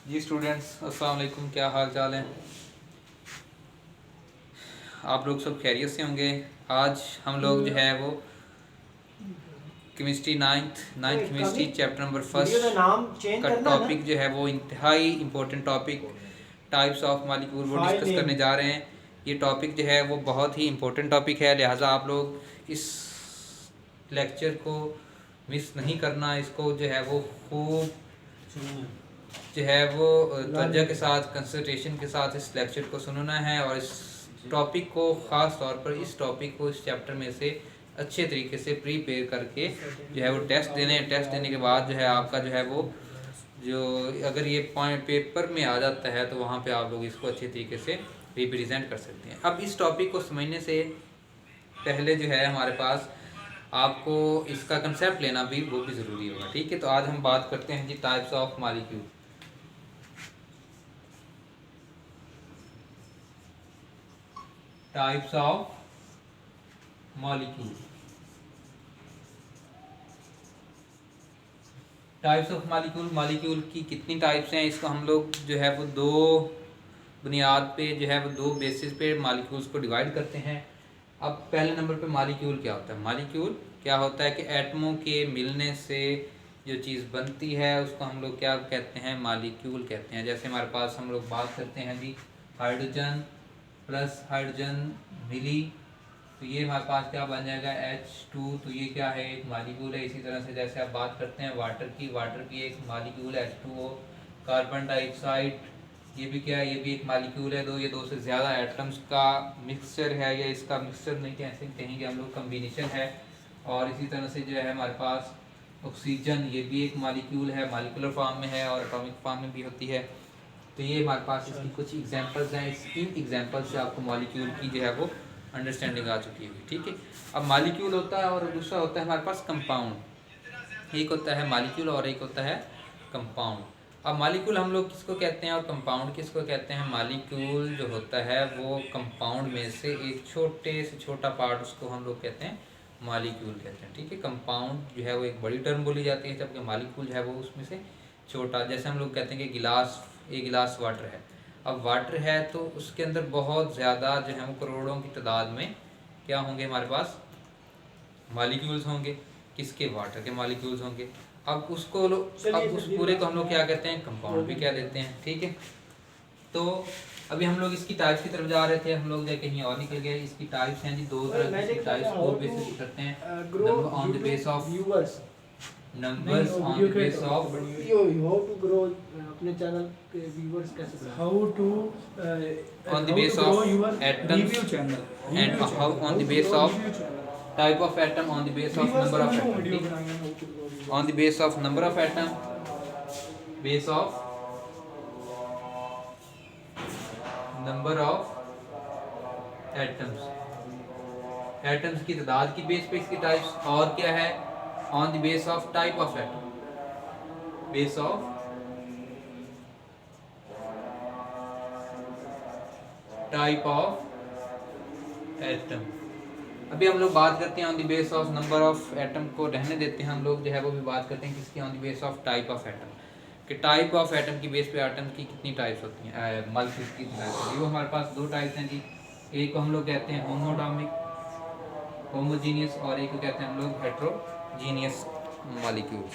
जी students, अस्सलाम वालेकुम। क्या हाल चाल है? आप लोग सब खैरियत से होंगे। आज हम लोग जो है वो chemistry ninth chemistry chapter number first का टॉपिक जो है वो इंतहाई important topic types of molecule वो डिस्कस करने जा रहे हैं। ये टॉपिक जो है वो बहुत ही इम्पोर्टेंट टॉपिक है, लिहाजा आप लोग इस लेक्चर को मिस नहीं करना। इसको जो है वो खूब जो है वो तवज्जो के साथ, कंसंट्रेशन के साथ इस लेक्चर को सुनना है और इस टॉपिक को, ख़ास तौर पर इस टॉपिक को इस चैप्टर में से अच्छे तरीके से प्रीपेयर करके जो है वो टेस्ट देने हैं। टेस्ट देने के बाद जो है आपका जो है वो जो अगर ये पॉइंट पेपर में आ जाता है तो वहाँ पे आप लोग इसको अच्छे तरीके से रिप्रेजेंट कर सकते हैं। अब इस टॉपिक को समझने से पहले जो है हमारे पास आपको इसका कंसेप्ट लेना भी वो भी ज़रूरी होगा। ठीक है, तो आज हम बात करते हैं जी types of molecule. Types of molecule. Types of molecule, molecule की कितनी टाइप्स हैं, इसको हम लोग जो है वो दो बुनियाद पे जो है वो दो बेसिस पे मॉलिक्यूल्स को डिवाइड करते हैं। अब पहले नंबर पे मॉलिक्यूल क्या होता है? मॉलिक्यूल क्या होता है कि एटमों के मिलने से जो चीज़ बनती है उसको हम लोग क्या कहते हैं? मॉलिक्यूल कहते हैं। जैसे हमारे पास हम लोग बात करते हैं जी हाइड्रोजन प्लस हाइड्रोजन मिली, तो ये हमारे पास क्या बन जाएगा? H2। तो ये क्या है? एक मॉलिक्यूल है। इसी तरह से जैसे आप बात करते हैं वाटर की, वाटर भी एक मॉलिक्यूल है H2O। कार्बन डाइऑक्साइड, ये भी क्या है? ये भी एक मॉलिक्यूल है। ये दो से ज़्यादा एटम्स का मिक्सचर है, या इसका मिक्सचर नहीं कह सकते, कहेंगे हम लोग कम्बिनेशन है। और इसी तरह से जो है हमारे पास ऑक्सीजन, ये भी एक मॉलिक्यूल है, मॉलिकुलर फॉर्म में है और एटॉमिक फॉर्म में भी होती है। तो ये हमारे पास इसकी कुछ एग्जांपल्स हैं। इन एग्जांपल्स से आपको मॉलिक्यूल की जो है वो अंडरस्टैंडिंग आ चुकी होगी। ठीक है, अब मॉलिक्यूल होता है और दूसरा होता है हमारे पास कंपाउंड। एक होता है मॉलिक्यूल और एक होता है कंपाउंड। अब मॉलिक्यूल हम लोग किसको कहते हैं और कंपाउंड किसको कहते हैं? मॉलिक्यूल जो होता है वो कंपाउंड में से एक छोटे से छोटा पार्ट, उसको हम लोग कहते हैं मॉलिक्यूल कहते हैं। ठीक है, कंपाउंड जो है वो एक बड़ी टर्म बोली जाती है, जबकि मॉलिक्यूल जो है वो उसमें से छोटा। जैसे हम लोग कहते हैं कि गिलास, एक गिलास वाटर है। अब वाटर है तो उसके अंदर बहुत ज़्यादा जो है वो करोड़ों की तादाद में क्या होंगे? हमारे पास मॉलिक्यूल्स होंगे। किसके? वाटर के मॉलिक्यूल्स होंगे। अब अब उस पूरे को हम लोग क्या कहते हैं? कंपाउंड भी कह देते हैं। ठीक है, तो अभी हम लोग इसकी टाइप्स की तरफ जा रहे थे, हम लोग जो कहीं और निकल गए। इसकी टाइप्स हैं जी दो तरह की टाइप्स और बेसिस करते हैं। On the base of numbers, on the base of how to grow अपने चैनल के व्यूअर्स कैसे how to on the how base to grow of your atoms review channel and how on the base of type of atom, on the base of number of atom, on the base of number of atom, base of number of atoms, atoms की तादाद की base पे इसकी types. और क्या है? on the base of type of atom, base of type of atom। अभी हम लोग बात करते हैं on the base of number of atom को रहने देते हैं, हम लोग जो है वो भी बात करते हैं किसकी? On the base of type of atom, कि टाइप ऑफ एटम की बेस पे एटम की कितनी टाइप्स होती हैं, मॉलिक्यूल की कितनी टाइप्स होती है। वो हमारे पास दो टाइप्स हैं जी। एक को हम लोग कहते हैं होमोटॉमिक, होमोजीनियस, और एक को कहते हैं हम लोग हेट्रोजीनियस मॉलिक्यूल्स।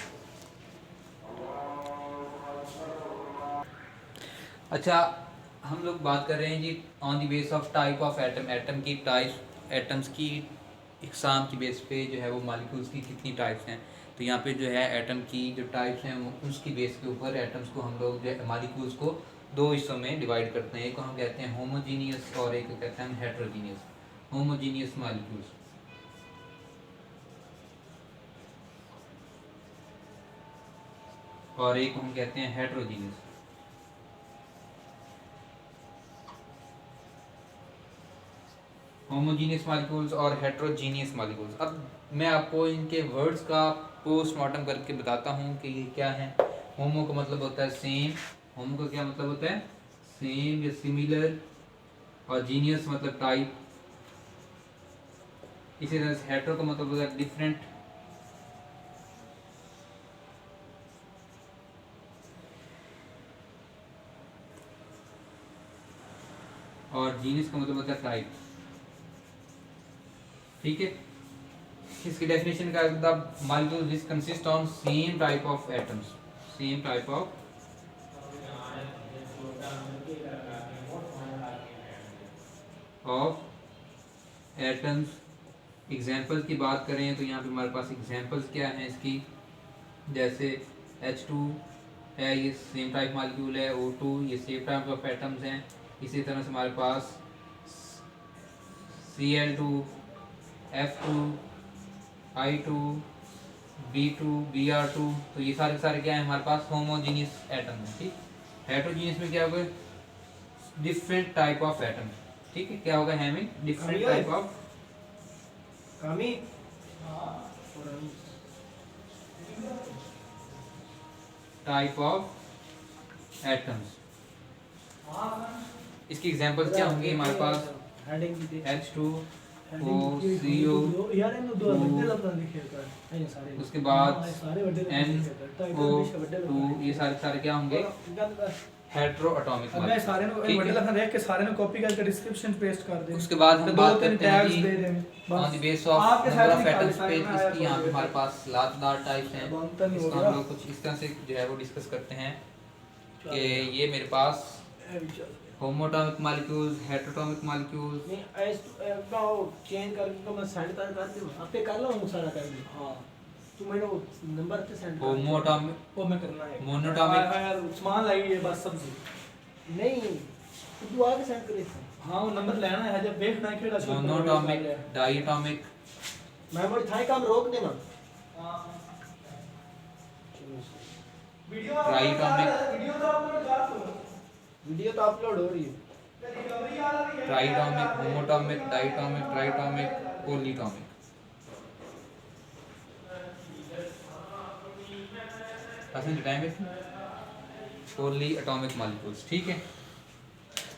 अच्छा, हम लोग बात कर रहे हैं जी on the base of type of atom, atom की टाइप्स, एटम्स की इकसाम की बेस पे जो है वो मॉलिक्यूल्स की कितनी टाइप्स हैं। तो यहाँ पे जो है एटम की जो टाइप्स हैं उसकी बेस के ऊपर एटम्स को हम लोग जो मॉलिक्यूल्स को दो हिस्सों में डिवाइड करते हैं। एक को हम कहते हैं होमोजीनियस और एक को कहते हैं हेट्रोजीनियस। होमोजीनियस मॉलिक्यूल्स और एक को हम कहते हैं हेट्रोजीनियस। होमोजीनियस मॉलिक्यूल्स और हेट्रोजीनियस मॉलिक्यूल्स। अब मैं आपको इनके वर्ड्स का पोस्टमार्टम करके बताता हूँ कि ये क्या है। होमो का मतलब होता है सेम, होमो का क्या मतलब होता है? सेम या सिमिलर। और जीनियस मतलब टाइप। इसी तरह से हेट्रो का मतलब होता है डिफरेंट। और जीनस का मतलब होता है टाइप। ठीक है, इसकी डेफिनेशन का मतलब molecule which consist on same type of atoms, same type of atoms. Examples की बात करें तो यहाँ पे हमारे पास एग्जांपल्स क्या हैं इसकी, जैसे H2 है, ये सेम टाइप मॉलिक्यूल है, O2 ये सेम टाइप ऑफ एटम्स हैं। इसी तरह से हमारे पास Cl2, F2, I2, B2, Br2, तो ये सारे सारे क्या है हमारे पास होमोजीनियस एटम है। ठीक, हेटेरोजीनियस में क्या होगा, डिफरेंट टाइप ऑफ एटम। ठीक है, क्या होगा, हैविंग डिफरेंट टाइप ऑफ कामी टाइप ऑफ एटम्स। इसकी एग्जांपल्स क्या होंगे हमारे पास, H2 O CO, यार इन दो बड़े लफ्ज लिखे कर है सारे, उसके बाद सारे बड़े NO2, ये सारे सारे क्या होंगे, हेटेरो एटॉमिक अब मैं सारे नो बड़े लफ्ज देख के सारे नो कॉपी करके डिस्क्रिप्शन पेस्ट कर दे। उसके बाद हम बात करते हैं टैग्स दे दें ऑन द बेस ऑफ आपके नंबर सारे ऑफ निकाल एटम्स पे। सारे इसकी यहाँ पे हमारे पास लातदार टाइप्स हैं, बनता नहीं इसको होगा। हम लोग कुछ इस तरह से जो है वो डिस्कस करते हैं कि ये मेरे पास होमोटॉमिक मॉलिक्यूल्स, हेटेरोटॉमिक मॉलिक्यूल्स। नहीं एस का चेंज करके तो मैं सेंड कर दूं, आप पे कर लो हम सारा कर दे। हां तू मेरे नंबर पे सेंड कर, होमोटॉमिक, वो मैं करना है मोनोटॉमिक, यार सामान लाई है बस सब्जी नहीं तू आके सेंड करे। हां वो नंबर लेना है जब देखना है केड़ा शो मोनोटॉमिक, डाइटॉमिक। मैं बोल थाई काम रोक दे ना। हां वीडियो ट्राइटॉमिक, वीडियो तो अपलोड हो रही है। Triatomic, homoatomic, diatomic, triatomic, polyatomic. Percent time है पॉली एटॉमिक मॉलिक्यूल्स। ठीक है,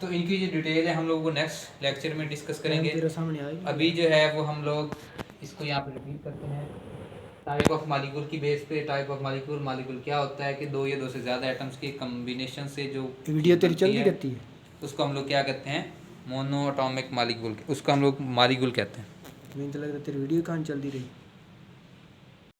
तो इनकी जो डिटेल है हम लोग वो नेक्स्ट लेक्चर में डिस्कस करेंगे। तेरे सामने आएगी अभी जो है वो हम लोग इसको यहाँ पे रिपीट करते हैं। टाइप ऑफ मॉलिक्यूल की बेस पे, टाइप ऑफ मॉलिक्यूल, मॉलिक्यूल क्या होता है कि दो या दो से ज़्यादा एटम्स के कम्बिनेशन से जो वीडियो तेरी बनती जल्दी है, करती है उसको हम लोग क्या कहते हैं, मोनो एटॉमिक मॉलिक्यूल, उसको हम लोग मॉलिक्यूल कहते हैं। मुझे तो लग रहा तेरी वीडियो कहाँ चल रही